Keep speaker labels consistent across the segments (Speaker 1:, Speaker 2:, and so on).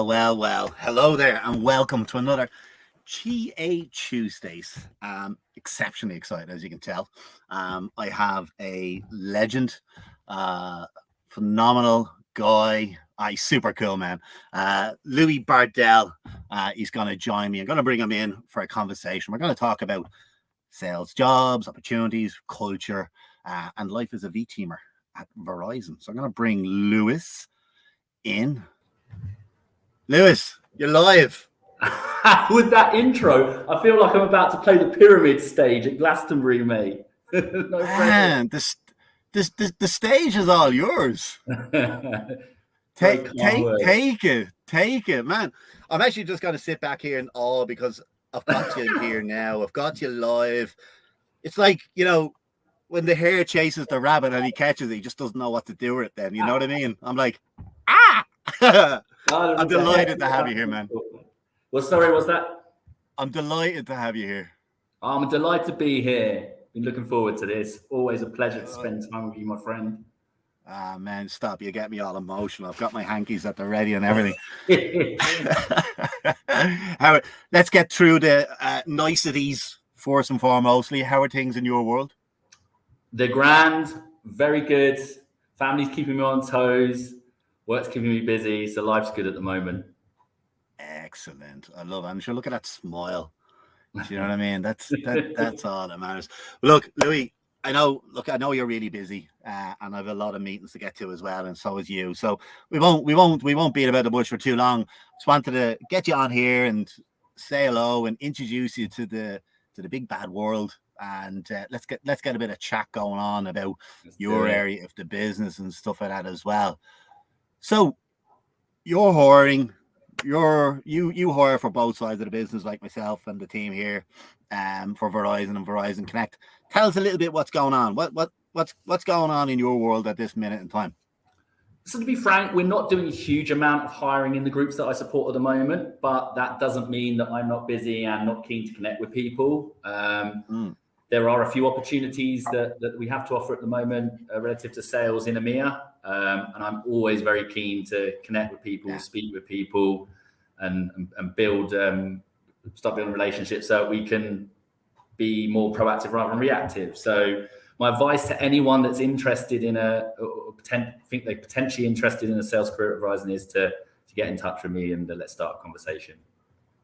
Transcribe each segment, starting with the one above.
Speaker 1: Well. Hello there, and welcome to another GA Tuesdays. Exceptionally excited, as you can tell. I have a legend, phenomenal guy. He's super cool, man. Louis Bardell. He's going to join me. I'm going to bring him in for a conversation. We're going to talk about sales, jobs, opportunities, culture, and life as a V-teamer at Verizon. So I'm going to bring Louis in. Louis, you're live.
Speaker 2: With that intro, I feel like I'm about to play the pyramid stage at Glastonbury, mate.
Speaker 1: Man, the stage is all yours. Take it, man. I'm actually just going to sit back here in awe because I've got you here now. I've got you live. It's like, when the hare chases the rabbit and he catches it, he just doesn't know what to do with it then. You know what I mean? I'm like, I'm delighted to have you here, man.
Speaker 2: Well, sorry, what's that?
Speaker 1: I'm delighted to have you here.
Speaker 2: I'm delighted to be here. Been looking forward to this. Always a pleasure to spend time with you, my friend.
Speaker 1: Man, stop. You get me all emotional. I've got my hankies at the ready and everything. Let's get through the niceties first and foremostly. How are things in your world?
Speaker 2: They're grand, very good. Family's keeping me on toes. Work's keeping me busy, so life's good at the moment.
Speaker 1: Excellent. I love it. I'm sure. Look at that smile. Do you know what I mean? That's all that matters. Look, Louis, I know you're really busy, and I have a lot of meetings to get to as well, and so is you. So we won't beat about the bush for too long. Just wanted to get you on here and say hello and introduce you to the big bad world. And let's get a bit of chat going on about your area of the business and stuff like that as well. So you're hiring, you hire for both sides of the business, like myself and the team here, for Verizon and Verizon Connect. Tell us a little bit what's going on. What's going on in your world at this minute in time?
Speaker 2: So to be frank, we're not doing a huge amount of hiring in the groups that I support at the moment, but that doesn't mean that I'm not busy and not keen to connect with people. There are a few opportunities that we have to offer at the moment relative to sales in EMEA. And I'm always very keen to connect with people, speak with people, and build, start building relationships so we can be more proactive rather than reactive. So my advice to anyone that's interested in think they're potentially interested in a sales career at Verizon is to get in touch with me and let's start a conversation.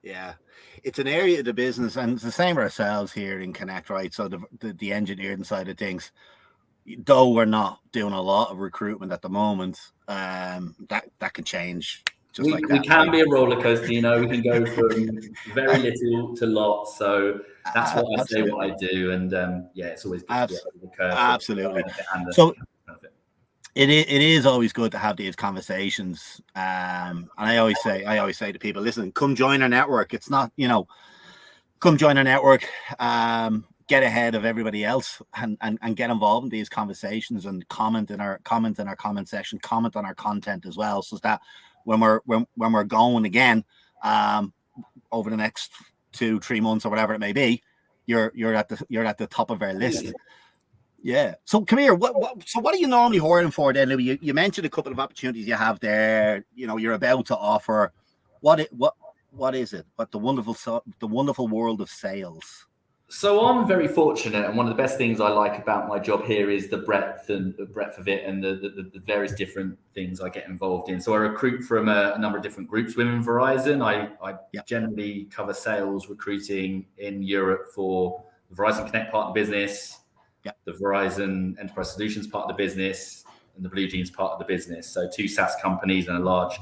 Speaker 1: Yeah, it's an area of the business, and it's the same for ourselves here in Connect, right? So the engineering side of things, though we're not doing a lot of recruitment at the moment, that can change.
Speaker 2: We can be a roller coaster, we can go from very little to lots. So that's what I say, what I do, and it's always good to get over the curve.
Speaker 1: Absolutely. So it is always good to have these conversations, and I always say to people, listen, come join our network. It's not, come join our network, get ahead of everybody else, and get involved in these conversations and comment in our comment section, comment on our content as well, so that when we're going again over the next 2-3 months or whatever it may be, you're at the top of our list. Yeah. So come here. What are you normally hiring for then, Louis? You mentioned a couple of opportunities you have there. You're about to offer. What is it? What the wonderful world of sales?
Speaker 2: So I'm very fortunate, and one of the best things I like about my job here is the breadth of it, and the various different things I get involved in. So I recruit from a number of different groups within Verizon. I generally cover sales recruiting in Europe for the Verizon Connect part of the business, the Verizon Enterprise Solutions part of the business, and the Blue Jeans part of the business. So 2 SaaS companies and a large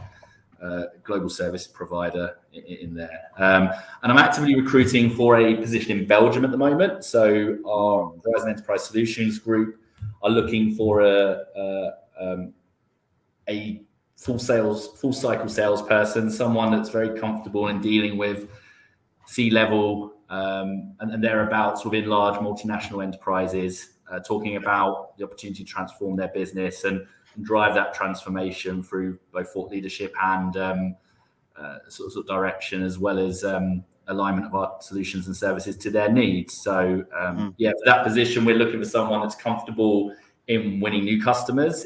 Speaker 2: global service provider in there. And I'm actively recruiting for a position in Belgium at the moment. So our Verizon Enterprise Solutions group are looking for a full cycle salesperson, someone that's very comfortable in dealing with C-level and thereabouts within large multinational enterprises, talking about the opportunity to transform their business and drive that transformation through both thought leadership and sort of direction, as well as alignment of our solutions and services to their needs. So for that position, we're looking for someone that's comfortable in winning new customers.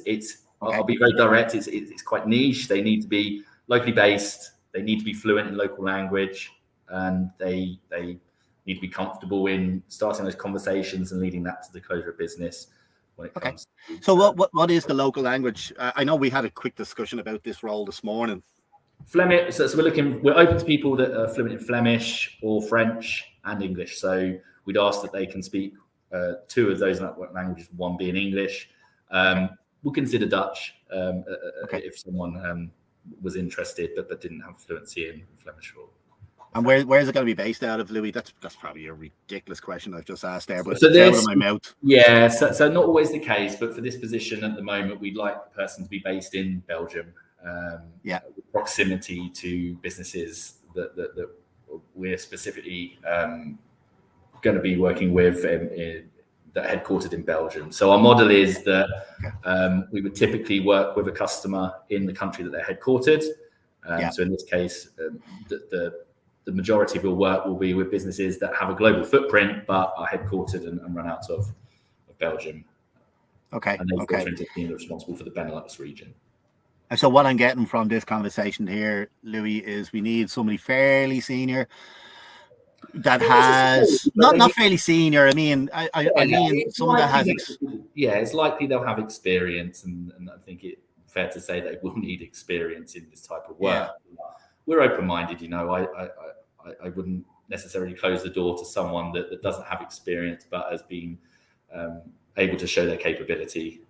Speaker 2: I'll be very direct. It's quite niche. They need to be locally based, they need to be fluent in local language, and they need to be comfortable in starting those conversations and leading that to the closure of business when it comes.
Speaker 1: So what is the local language? I know we had a quick discussion about this role this morning.
Speaker 2: Flemish. So we're open to people that are fluent in Flemish or French and English. So we'd ask that they can speak 2 of those languages, 1 being English. We'll consider Dutch if someone was interested but didn't have fluency in Flemish.
Speaker 1: And where is it going to be based out of, Louis? That's probably a ridiculous question I've just asked there, but
Speaker 2: so
Speaker 1: it's out of my mouth.
Speaker 2: Yeah, so not always the case, but for this position at the moment, we'd like the person to be based in Belgium. With proximity to businesses that we're specifically going to be working with that are headquartered in Belgium. So our model is that we would typically work with a customer in the country that they're headquartered. So in this case, the majority of your work will be with businesses that have a global footprint but are headquartered and run out of Belgium. And they've got a team responsible for the Benelux region.
Speaker 1: And so what I'm getting from this conversation here, Louis, is we need somebody fairly senior that has not fairly senior. I mean, I mean someone that has.
Speaker 2: It's likely they'll have experience, and I think it's fair to say they will need experience in this type of work. We're open-minded, I wouldn't necessarily close the door to someone that doesn't have experience but has been able to show their capability.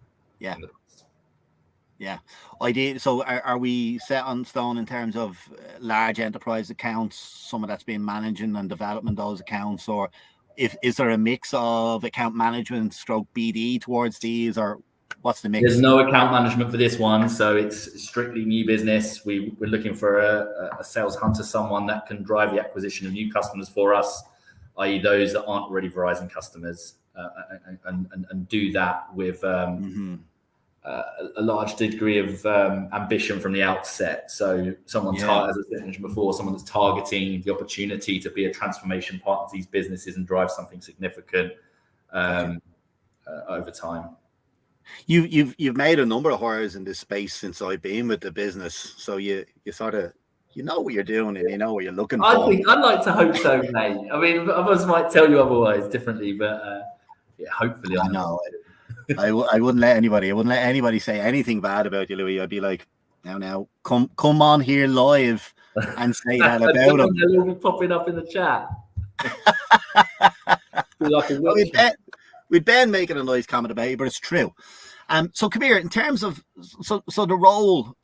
Speaker 2: I did. So are we set on stone in terms of large enterprise accounts, some of that's been managing and developing those accounts, or is there a mix of account management stroke BD towards these, or what's the mix? There's no account management for this one, so it's strictly new business. We're looking for a sales hunter, someone that can drive the acquisition of new customers for us, i.e. those that aren't already Verizon customers, and do that with a large degree of ambition from the outset. So someone, as I mentioned before, someone that's targeting the opportunity to be a transformation partner to these businesses and drive something significant over time.
Speaker 1: You've made a number of hires in this space since I've been with the business, so you sort of know what you're doing and you know what you're looking for.
Speaker 2: I'd like to hope so, mate. I mean, others might tell you otherwise differently, but hopefully I know.
Speaker 1: I wouldn't let anybody say anything bad about you, Louis. I'd be like, now, come on here live and say that about them.
Speaker 2: They'll be popping up in the chat.
Speaker 1: With Ben making a nice comment about you, but it's true. So come here, in terms of so the role,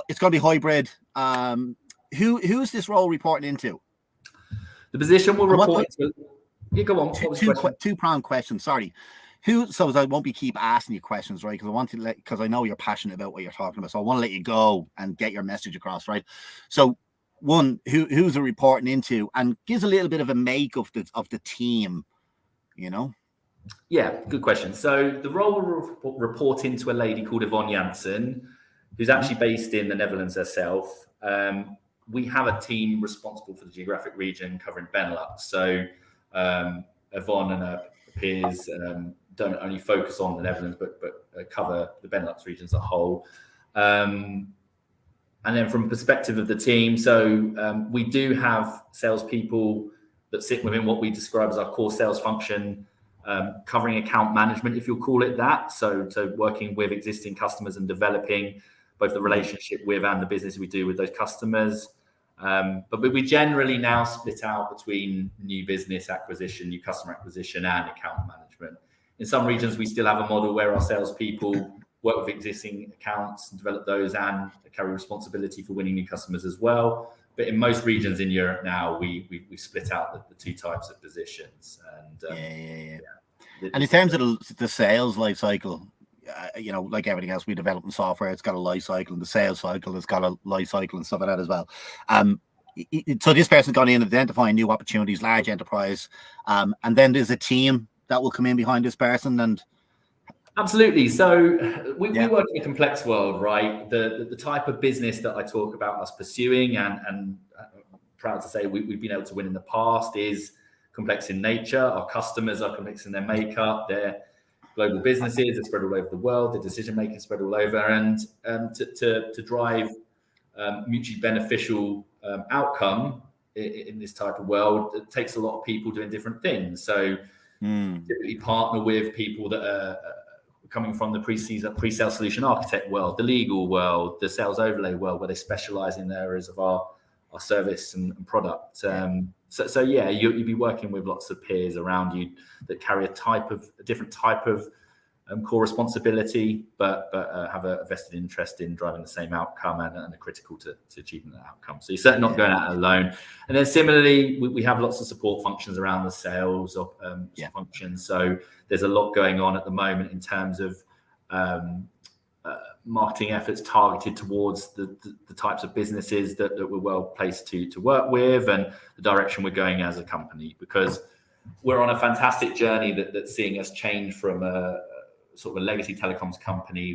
Speaker 1: it's going to be hybrid. Who's this role reporting into?
Speaker 2: The position will report into. Yeah, go on.
Speaker 1: Two-pronged question. Sorry. So I won't be keep asking you questions, right? Because I know you're passionate about what you're talking about. So I want to let you go and get your message across, right? So one, who's it reporting into, and gives a little bit of a make of the team,
Speaker 2: Yeah, good question. So the role will report into a lady called Yvonne Janssen, who's actually based in the Netherlands herself. We have a team responsible for the geographic region covering Benelux. So Yvonne and her peers don't only focus on the Netherlands, but cover the Benelux region as a whole. And then from perspective of the team, so we do have salespeople that sit within what we describe as our core sales function, covering account management, if you'll call it that. So working with existing customers and developing both the relationship with and the business we do with those customers. But we generally now split out between new business acquisition, new customer acquisition, and account management. In some regions, we still have a model where our salespeople work with existing accounts and develop those and carry responsibility for winning new customers as well. But in most regions in Europe now, we split out the two types of positions. And
Speaker 1: and in terms of the sales life cycle, like everything else we develop in software, it's got a life cycle, and the sales cycle has got a life cycle and stuff like that as well. So this person's gone in identifying new opportunities, large enterprise, and then there's a team that will come in behind this person. And
Speaker 2: absolutely. So we work in a complex world, right? The type of business that I talk about us pursuing and I'm proud to say we've been able to win in the past is complex in nature. Our customers are complex in their makeup. They're global businesses. They're spread all over the world. The decision making spread all over, and to drive mutually beneficial outcome in this type of world, it takes a lot of people doing different things. So typically partner with people that are coming from the pre-sale solution architect world, the legal world, the sales overlay world, where they specialize in areas of our service and product. So you'd be working with lots of peers around you that carry a different type of core responsibility, but have a vested interest in driving the same outcome and are critical to achieving that outcome. So you're certainly not going out alone. And then similarly, we have lots of support functions around the sales functions. So there's a lot going on at the moment in terms of marketing efforts targeted towards the types of businesses that we're well placed to work with, and the direction we're going as a company, because we're on a fantastic journey that's seeing us change from a sort of a legacy telecoms company,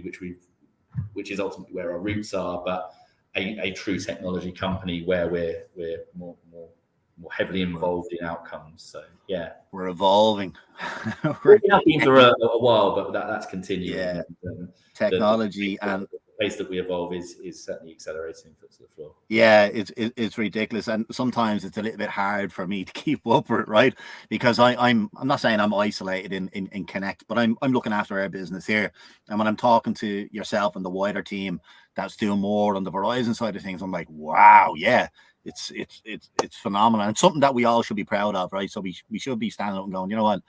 Speaker 2: which is ultimately where our roots are, but a true technology company where we're more heavily involved in outcomes. So
Speaker 1: we're evolving.
Speaker 2: We have been for a while, but that's continuing.
Speaker 1: Technology
Speaker 2: and the pace that we evolve is certainly accelerating foot to the floor.
Speaker 1: It's ridiculous, and sometimes it's a little bit hard for me to keep up with it, right? Because I'm not saying I'm isolated in Connect, but I'm looking after our business here, and when I'm talking to yourself and the wider team that's doing more on the Verizon side of things, I'm like, wow, it's phenomenal, and something that we all should be proud of, right? So we should be standing up and going, you know what,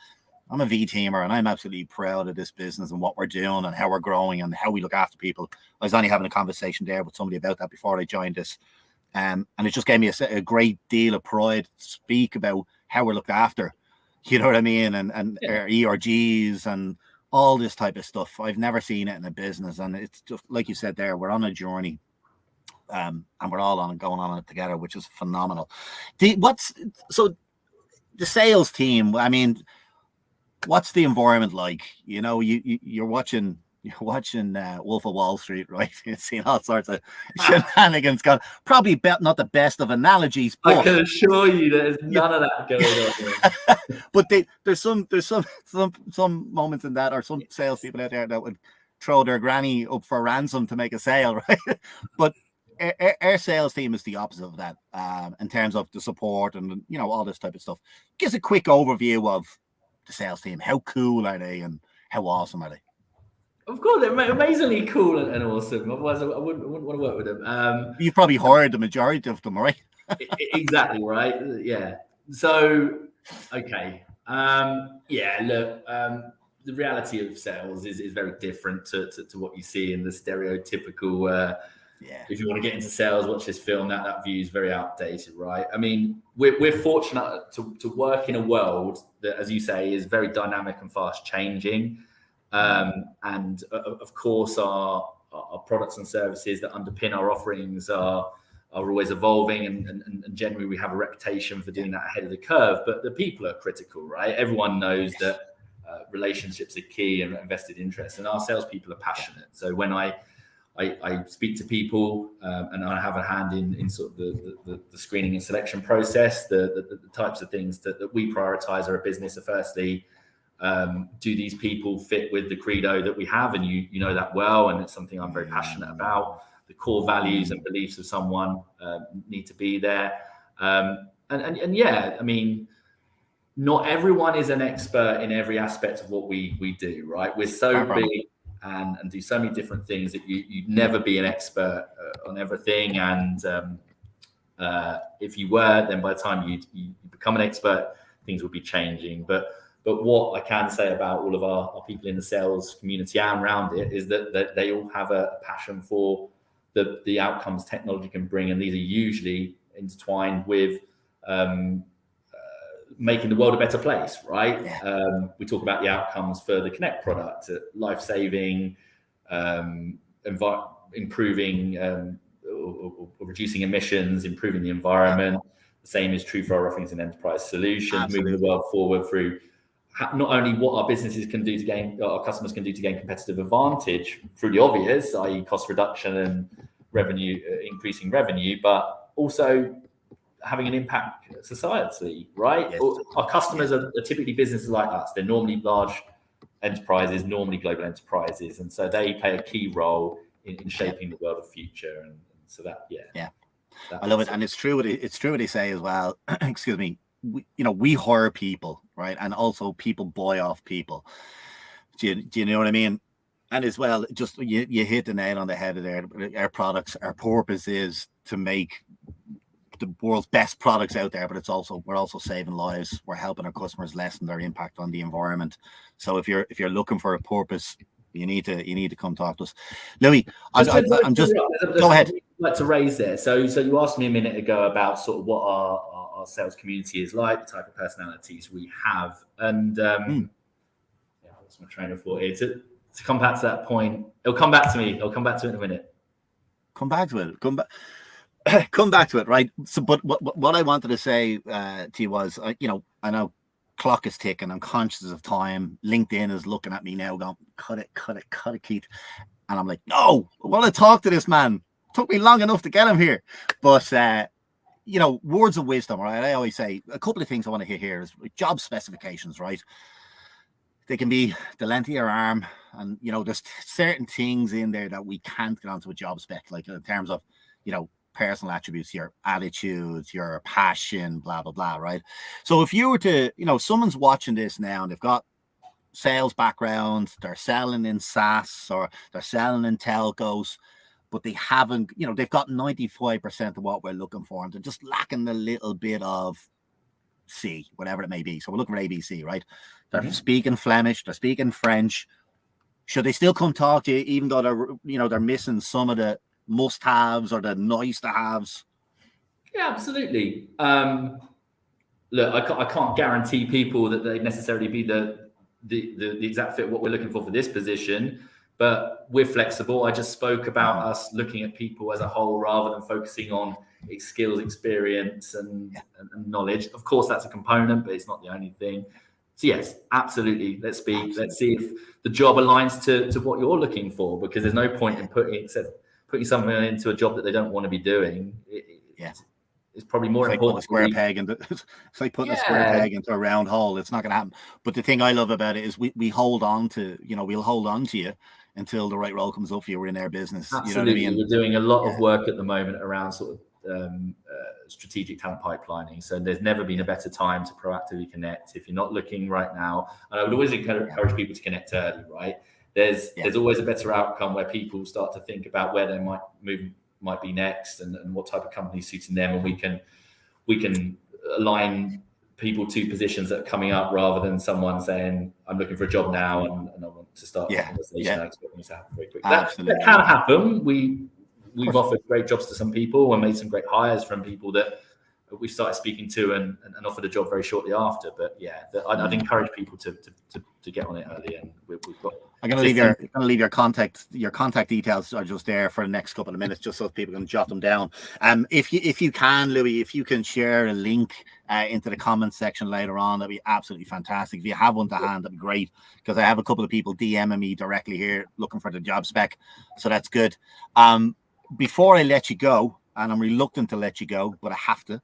Speaker 1: I'm a V-teamer and I'm absolutely proud of this business and what we're doing and how we're growing and how we look after people. I was only having a conversation there with somebody about that before I joined this. And it just gave me a great deal of pride to speak about how we're looked after. You know what I mean? And our ERGs and all this type of stuff. I've never seen it in a business. And it's just like you said there, we're on a journey. And we're all going on it together, which is phenomenal. So the sales team, I mean, what's the environment like? You know, you're watching Wolf of Wall Street, right? You've seen all sorts of shenanigans going. Probably not the best of analogies, but
Speaker 2: I can assure you there's none of that going
Speaker 1: on. But there's some moments in that, or some salespeople out there that would throw their granny up for ransom to make a sale, right? But our sales team is the opposite of that, in terms of the support and all this type of stuff. Give us a quick overview of the sales team. How cool are they and how awesome are they?
Speaker 2: Of course, they're amazingly cool and awesome. Otherwise, I wouldn't want to work with them.
Speaker 1: You've probably hired the majority of them, right?
Speaker 2: Exactly, right? Yeah. So, okay. Look, the reality of sales is very different to what you see in the stereotypical if you want to get into sales, watch this film, that view is very outdated, right? I mean, we're fortunate to work in a world that, as you say, is very dynamic and fast changing. And of course, our products and services that underpin our offerings are always evolving, and generally we have a reputation for doing that ahead of the curve. But the people are critical, right? Everyone knows that relationships are key and vested interests, and our salespeople are passionate. So when I speak to people and I have a hand in sort of the screening and selection process, the types of things that we prioritize are a business are firstly, do these people fit with the credo that we have? And you know that well, and it's something I'm very passionate about. The core values and beliefs of someone need to be there. And yeah, I mean, not everyone is an expert in every aspect of what we do, right? We're so big and do so many different things that you'd never be an expert on everything. And if you were, then by the time you become an expert, things will be changing. But what I can say about all of our people in the sales community and around it is that they all have a passion for the outcomes technology can bring, and these are usually intertwined with making the world a better place, right? We talk about the outcomes for the Connect product, life-saving, improving or reducing emissions, improving the environment. The same is true for our offerings in enterprise solutions. Absolutely. Moving the world forward through not only what our businesses can do to gain, our customers can do to gain competitive advantage through the obvious, i.e. cost reduction and revenue, increasing revenue, but also having an impact societally, right? Yes. Our customers are typically businesses like us. They're normally large enterprises, normally global enterprises. And so they play a key role in shaping the world of the future. And So that,
Speaker 1: yeah, I love it. And it's true what they say as well. Excuse me. We hire people, right? And also people buy off people. Do you know what I mean? And as well, just you hit the nail on the head of there. Our products, our purpose is to make the world's best products out there, but we're also saving lives. We're helping our customers lessen their impact on the environment. So if you're looking for a purpose, you need to come talk to us, Louis. I'm just go ahead.
Speaker 2: I'd like to raise there. So you asked me a minute ago about sort of what our sales community is like, the type of personalities we have, and what's my train of thought here? To come back to that point, it'll come back to me. I'll come back to it in a minute.
Speaker 1: Come back to it. Come back to it, right? So, but what I wanted to say to you was, I know clock is ticking. I'm conscious of time. LinkedIn is looking at me now, going, cut it, Keith. And I'm like, no, I want to talk to this man. It took me long enough to get him here. But, words of wisdom, right? I always say a couple of things I want to hear here is job specifications, right? They can be the length of your arm. And, there's certain things in there that we can't get onto a job spec, like in terms of, personal attributes, your attitudes, your passion, blah, blah, blah, right? So if you were to, someone's watching this now and they've got sales background, they're selling in SaaS or they're selling in telcos, but they haven't, they've got 95% of what we're looking for, and they're just lacking a little bit of C, whatever it may be. So we're looking for ABC, right? They're speaking Flemish, they're speaking French. Should they still come talk to you, even though they're missing some of the must-haves or the nice-to-haves?
Speaker 2: Yeah, absolutely. Look, I can't guarantee people that they necessarily be the exact fit what we're looking for this position, but we're flexible. I just spoke about us looking at people as a whole rather than focusing on skills, experience, and knowledge. Of course, that's a component, but it's not the only thing. So yes, absolutely. Let's speak. Let's see if the job aligns to what you're looking for, because there's no point in putting someone into a job that they don't want to be doing. It's probably more important.
Speaker 1: It's like putting a square peg into a round hole. It's not going to happen. But the thing I love about it is we hold on to, we'll hold on to you until the right role comes up for you. We're in our business.
Speaker 2: Absolutely. You know what I mean? We're doing a lot of work at the moment around sort of strategic talent pipelining. So there's never been a better time to proactively connect. If you're not looking right now, and I would always encourage people to connect early, right? There's always a better outcome where people start to think about where they might be next and what type of company is suiting them, and we can align people to positions that are coming up rather than someone saying, I'm looking for a job now and I want to start a conversation. I expect things to happen very quickly. That can happen. We've offered great jobs to some people and made some great hires from people that we started speaking to and offered a job very shortly after. But I'd encourage people to get on it early, and we've got.
Speaker 1: I'm going to leave your contact details are just there for the next couple of minutes, just so people can jot them down. If you can, Louis, if you can share a link into the comments section later on, that'd be absolutely fantastic. If you have one to hand, that'd be great, because I have a couple of people DMing me directly here looking for the job spec, so that's good. Before I let you go, and I'm reluctant to let you go, but I have to.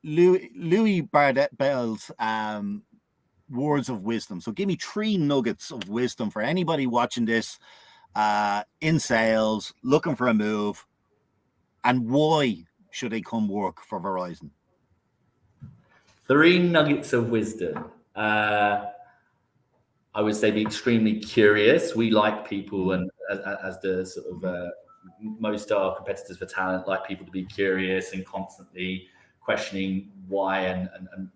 Speaker 1: Louis Bardell's words of wisdom. So give me 3 nuggets of wisdom for anybody watching this in sales, looking for a move, and why should they come work for Verizon?
Speaker 2: 3 nuggets of wisdom. I would say be extremely curious. We like people, and as the sort of most our competitors for talent like people to be curious and constantly questioning why and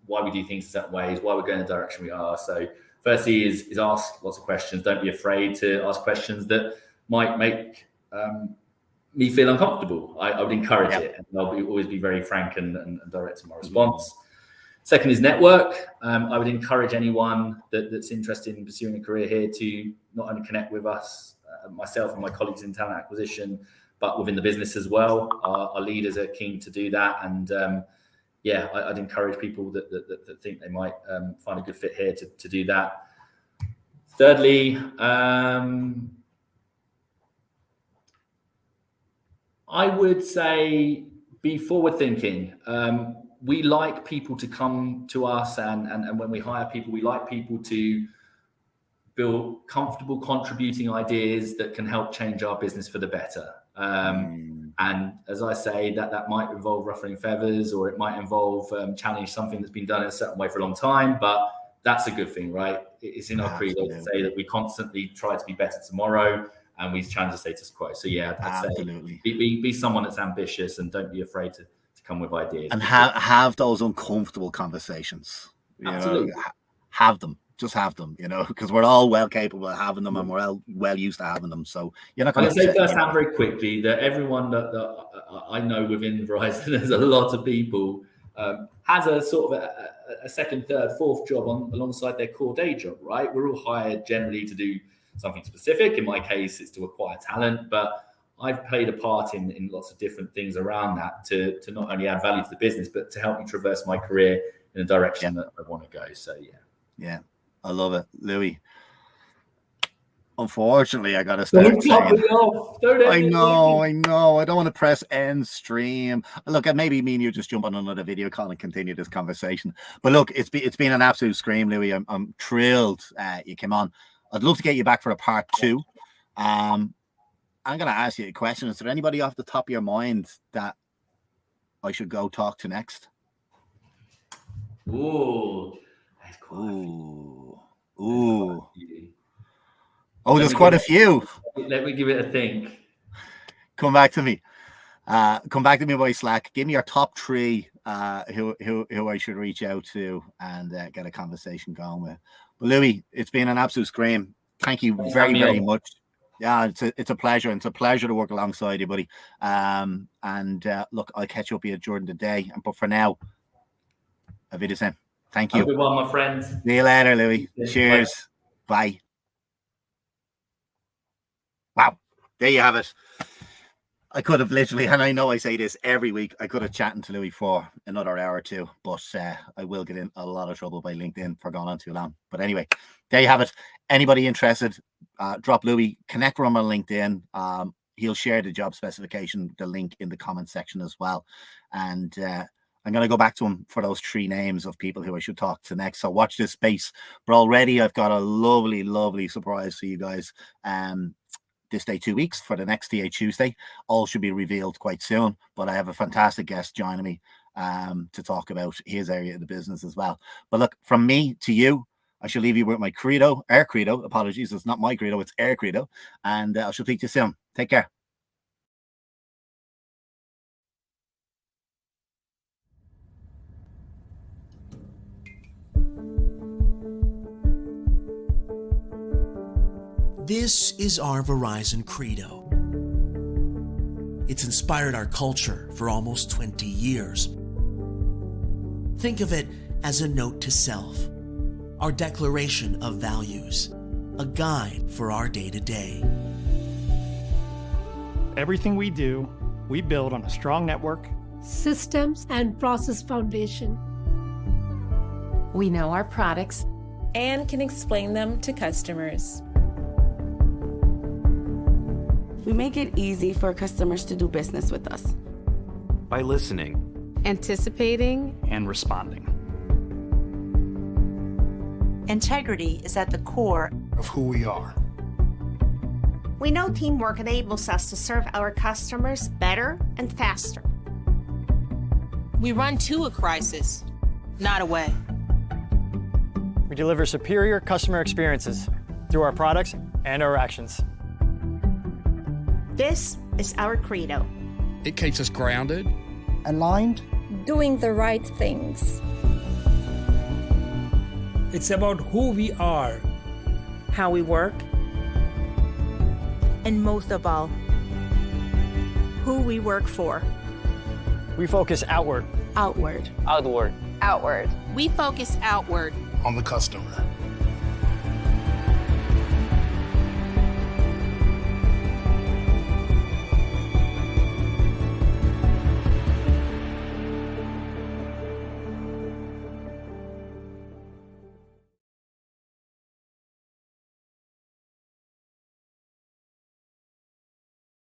Speaker 2: why we do things in certain ways, why we're going the direction we are. So firstly is ask lots of questions. Don't be afraid to ask questions that might make me feel uncomfortable. I would encourage it, and I'll always be very frank and direct in my response. Second is network. I would encourage anyone that's interested in pursuing a career here to not only connect with us, myself and my colleagues in talent acquisition, but within the business as well. Our leaders are keen to do that. And I'd encourage people that think they might find a good fit here to do that. Thirdly, I would say be forward thinking. We like people to come to us, and when we hire people, we like people to feel comfortable contributing ideas that can help change our business for the better. And as I say, that might involve ruffling feathers, or it might involve challenge something that's been done in a certain way for a long time, but that's a good thing, right? It's in our credo to say that we constantly try to be better tomorrow, and we challenge the status quo. So yeah, I'd say be someone that's ambitious, and don't be afraid to come with ideas.
Speaker 1: And have those uncomfortable conversations.
Speaker 2: Absolutely.
Speaker 1: Have them. Just have them, because we're all well capable of having them, and we're all well used to having them. So you're not going to
Speaker 2: say firsthand very quickly that everyone that I know within Verizon, there's a lot of people, has a sort of a second, third, fourth job alongside their core day job, right? We're all hired generally to do something specific. In my case, it's to acquire talent, but I've played a part in lots of different things around that to not only add value to the business, but to help me traverse my career in a direction that I want to go. So yeah.
Speaker 1: I love it, Louis. Unfortunately, I got to start saying, I know. I don't want to press end stream. Look, maybe me and you just jump on another video call and continue this conversation. But look, it's been an absolute scream, Louis. I'm thrilled you came on. I'd love to get you back for a part 2. I'm going to ask you a question. Is there anybody off the top of your mind that I should go talk to next?
Speaker 2: Ooh.
Speaker 1: Oh, there's quite a few.
Speaker 2: Let me give it a think.
Speaker 1: Come back to me. By Slack. Give me your top 3 who I should reach out to and get a conversation going with. But Louis, it's been an absolute scream. Thank you very, very much. Yeah, it's a pleasure. It's a pleasure to work alongside you, buddy. Look, I'll catch up with you during the day. But for now, auf Wiedersehen. Thank you.
Speaker 2: Have a good one, my friend.
Speaker 1: See you later, Louis. Cheers. Bye. Wow. There you have it. I could have literally, and I know I say this every week, I could have chatted to Louis for another hour or two, but I will get in a lot of trouble by LinkedIn for going on too long. But anyway, there you have it. Anybody interested, drop Louis, connect with him on LinkedIn. He'll share the job specification, the link in the comment section as well. And I'm going to go back to him for those 3 names of people who I should talk to next. So watch this space. But already I've got a lovely, lovely surprise for you guys. This day 2 weeks for the next TA Tuesday. All should be revealed quite soon. But I have a fantastic guest joining me to talk about his area of the business as well. But look, from me to you, I shall leave you with my credo, our credo. Apologies, it's not my credo, it's our credo. And I shall speak to you soon. Take care.
Speaker 3: This is our Verizon credo. It's inspired our culture for almost 20 years. Think of it as a note to self, our declaration of values, a guide for our day-to-day.
Speaker 4: Everything we do, we build on a strong network,
Speaker 5: systems, and process foundation.
Speaker 6: We know our products
Speaker 7: and can explain them to customers.
Speaker 8: We make it easy for customers to do business with us.
Speaker 9: By listening,
Speaker 6: anticipating,
Speaker 4: and responding.
Speaker 10: Integrity is at the core
Speaker 11: of who we are.
Speaker 12: We know teamwork enables us to serve our customers better and faster.
Speaker 10: We run to a crisis, not away.
Speaker 13: We deliver superior customer experiences through our products and our actions.
Speaker 12: This is our credo.
Speaker 11: It keeps us grounded,
Speaker 14: aligned,
Speaker 15: doing the right things.
Speaker 16: It's about who we are,
Speaker 10: how we work, and most of all, who we work for.
Speaker 13: We focus outward.
Speaker 10: Outward.
Speaker 13: Outward.
Speaker 15: Outward.
Speaker 10: We focus outward.
Speaker 11: On the customer.